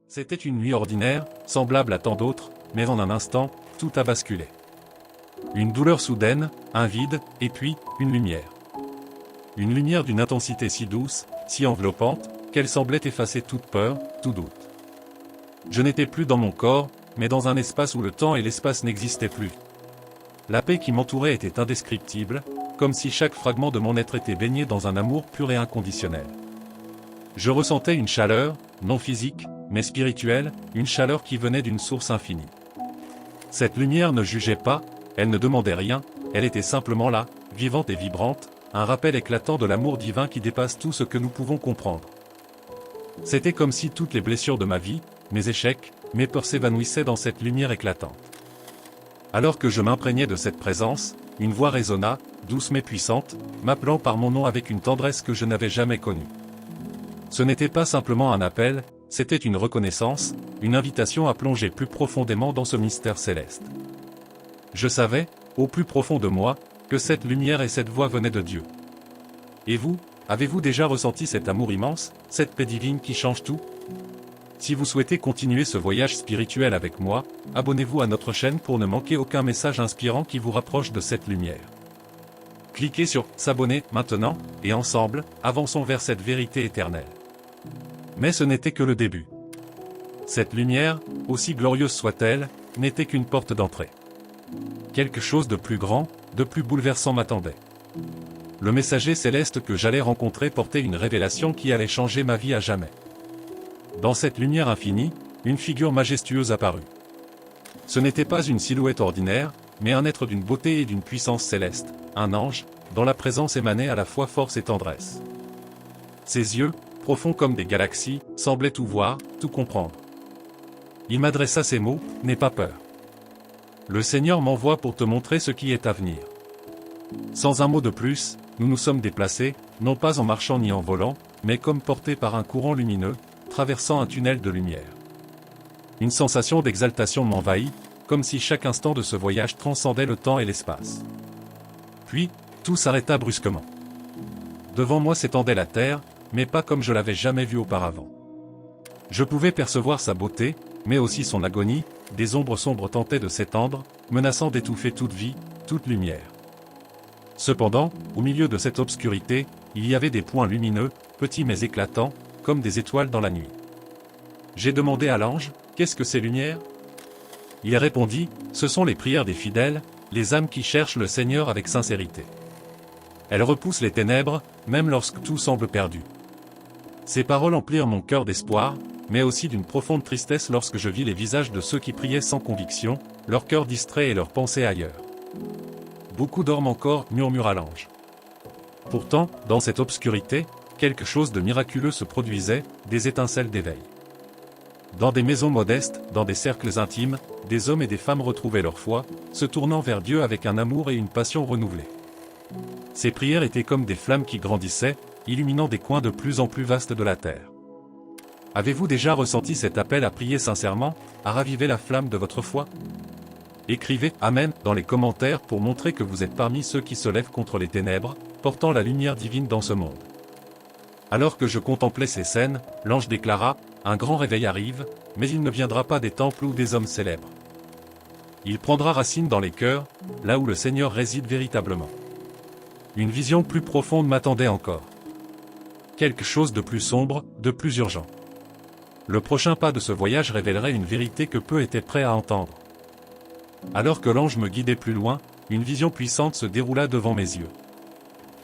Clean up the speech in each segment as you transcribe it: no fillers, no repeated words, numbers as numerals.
C'était une nuit ordinaire, semblable à tant d'autres, mais en un instant, tout a basculé. Une douleur soudaine, un vide, et puis, une lumière. Une lumière d'une intensité si douce, si enveloppante, qu'elle semblait effacer toute peur, tout doute. Je n'étais plus dans mon corps, mais dans un espace où le temps et l'espace n'existaient plus. La paix qui m'entourait était indescriptible, comme si chaque fragment de mon être était baigné dans un amour pur et inconditionnel. Je ressentais une chaleur, non physique, mais spirituelle, une chaleur qui venait d'une source infinie. Cette lumière ne jugeait pas, elle ne demandait rien, elle était simplement là, vivante et vibrante, un rappel éclatant de l'amour divin qui dépasse tout ce que nous pouvons comprendre. C'était comme si toutes les blessures de ma vie, mes échecs, mes peurs s'évanouissaient dans cette lumière éclatante. Alors que je m'imprégnais de cette présence, une voix résonna, douce mais puissante, m'appelant par mon nom avec une tendresse que je n'avais jamais connue. Ce n'était pas simplement un appel, c'était une reconnaissance, une invitation à plonger plus profondément dans ce mystère céleste. Je savais, au plus profond de moi, que cette lumière et cette voix venaient de Dieu. Et vous, avez-vous déjà ressenti cet amour immense, cette paix divine qui change tout ? Si vous souhaitez continuer ce voyage spirituel avec moi, abonnez-vous à notre chaîne pour ne manquer aucun message inspirant qui vous rapproche de cette lumière. Cliquez sur « S'abonner » maintenant, et ensemble, avançons vers cette vérité éternelle. Mais ce n'était que le début. Cette lumière, aussi glorieuse soit-elle, n'était qu'une porte d'entrée. Quelque chose de plus grand, de plus bouleversant m'attendait. Le messager céleste que j'allais rencontrer portait une révélation qui allait changer ma vie à jamais. Dans cette lumière infinie, une figure majestueuse apparut. Ce n'était pas une silhouette ordinaire, mais un être d'une beauté et d'une puissance céleste, un ange, dont la présence émanait à la fois force et tendresse. Ses yeux, profonds comme des galaxies, semblaient tout voir, tout comprendre. Il m'adressa ces mots, « N'aie pas peur. Le Seigneur m'envoie pour te montrer ce qui est à venir. » Sans un mot de plus, nous nous sommes déplacés, non pas en marchant ni en volant, mais comme portés par un courant lumineux, traversant un tunnel de lumière. Une sensation d'exaltation m'envahit, comme si chaque instant de ce voyage transcendait le temps et l'espace. Puis, tout s'arrêta brusquement. Devant moi s'étendait la terre, mais pas comme je l'avais jamais vue auparavant. Je pouvais percevoir sa beauté, mais aussi son agonie, des ombres sombres tentaient de s'étendre, menaçant d'étouffer toute vie, toute lumière. Cependant, au milieu de cette obscurité, il y avait des points lumineux, petits mais éclatants, comme des étoiles dans la nuit. J'ai demandé à l'ange, « Qu'est-ce que ces lumières ?» Il répondit, « Ce sont les prières des fidèles, les âmes qui cherchent le Seigneur avec sincérité. Elles repoussent les ténèbres, même lorsque tout semble perdu. » Ces paroles emplirent mon cœur d'espoir, mais aussi d'une profonde tristesse lorsque je vis les visages de ceux qui priaient sans conviction, leur cœur distrait et leurs pensées ailleurs. « Beaucoup dorment encore, » murmura l'ange. Pourtant, dans cette obscurité, quelque chose de miraculeux se produisait, des étincelles d'éveil. Dans des maisons modestes, dans des cercles intimes, des hommes et des femmes retrouvaient leur foi, se tournant vers Dieu avec un amour et une passion renouvelés. Ces prières étaient comme des flammes qui grandissaient, illuminant des coins de plus en plus vastes de la terre. Avez-vous déjà ressenti cet appel à prier sincèrement, à raviver la flamme de votre foi ? Écrivez « Amen » dans les commentaires pour montrer que vous êtes parmi ceux qui se lèvent contre les ténèbres, portant la lumière divine dans ce monde. Alors que je contemplais ces scènes, l'ange déclara, « Un grand réveil arrive, mais il ne viendra pas des temples ou des hommes célèbres. Il prendra racine dans les cœurs, là où le Seigneur réside véritablement. » Une vision plus profonde m'attendait encore. Quelque chose de plus sombre, de plus urgent. Le prochain pas de ce voyage révélerait une vérité que peu étaient prêts à entendre. Alors que l'ange me guidait plus loin, une vision puissante se déroula devant mes yeux.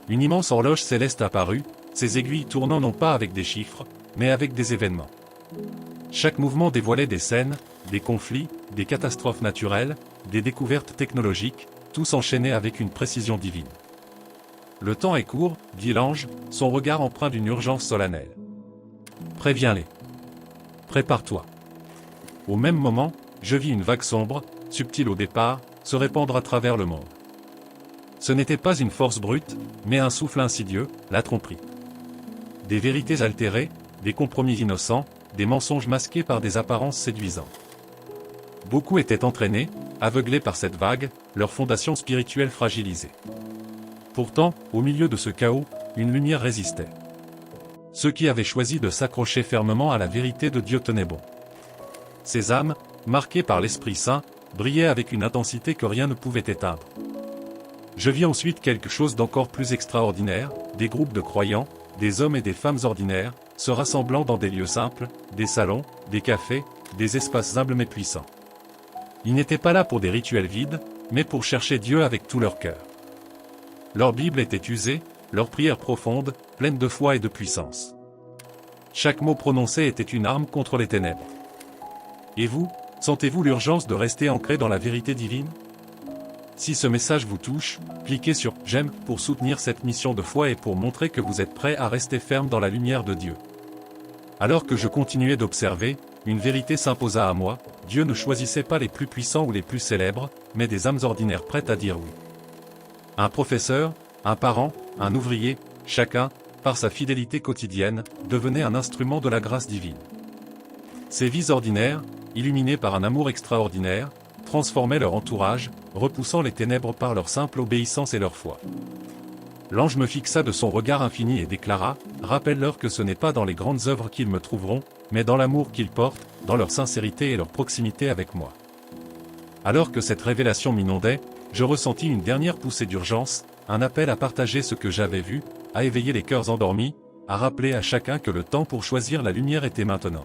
Une immense horloge céleste apparut, ses aiguilles tournant non pas avec des chiffres, mais avec des événements. Chaque mouvement dévoilait des scènes, des conflits, des catastrophes naturelles, des découvertes technologiques, tout s'enchaînait avec une précision divine. Le temps est court, dit l'ange, son regard empreint d'une urgence solennelle. Préviens-les. Prépare-toi. Au même moment, je vis une vague sombre, subtile au départ, se répandre à travers le monde. Ce n'était pas une force brute, mais un souffle insidieux, la tromperie. Des vérités altérées, des compromis innocents, des mensonges masqués par des apparences séduisantes. Beaucoup étaient entraînés, aveuglés par cette vague, leur fondation spirituelle fragilisée. Pourtant, au milieu de ce chaos, une lumière résistait. Ceux qui avaient choisi de s'accrocher fermement à la vérité de Dieu tenaient bon. Ces âmes, marquées par l'Esprit Saint, brillaient avec une intensité que rien ne pouvait éteindre. Je vis ensuite quelque chose d'encore plus extraordinaire, des groupes de croyants, des hommes et des femmes ordinaires, se rassemblant dans des lieux simples, des salons, des cafés, des espaces humbles mais puissants. Ils n'étaient pas là pour des rituels vides, mais pour chercher Dieu avec tout leur cœur. Leur Bible était usée, leurs prières profondes, pleines de foi et de puissance. Chaque mot prononcé était une arme contre les ténèbres. Et vous, sentez-vous l'urgence de rester ancré dans la vérité divine ? Si ce message vous touche, cliquez sur « J'aime » pour soutenir cette mission de foi et pour montrer que vous êtes prêt à rester ferme dans la lumière de Dieu. Alors que je continuais d'observer, une vérité s'imposa à moi, Dieu ne choisissait pas les plus puissants ou les plus célèbres, mais des âmes ordinaires prêtes à dire oui. Un professeur, un parent, un ouvrier, chacun, par sa fidélité quotidienne, devenait un instrument de la grâce divine. Ces vies ordinaires, illuminées par un amour extraordinaire, transformaient leur entourage, repoussant les ténèbres par leur simple obéissance et leur foi. L'ange me fixa de son regard infini et déclara « Rappelle-leur que ce n'est pas dans les grandes œuvres qu'ils me trouveront, mais dans l'amour qu'ils portent, dans leur sincérité et leur proximité avec moi. » Alors que cette révélation m'inondait, je ressentis une dernière poussée d'urgence, un appel à partager ce que j'avais vu, à éveiller les cœurs endormis, à rappeler à chacun que le temps pour choisir la lumière était maintenant.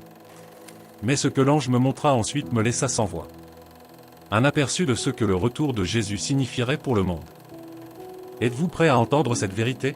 Mais ce que l'ange me montra ensuite me laissa sans voix. Un aperçu de ce que le retour de Jésus signifierait pour le monde. Êtes-vous prêt à entendre cette vérité ?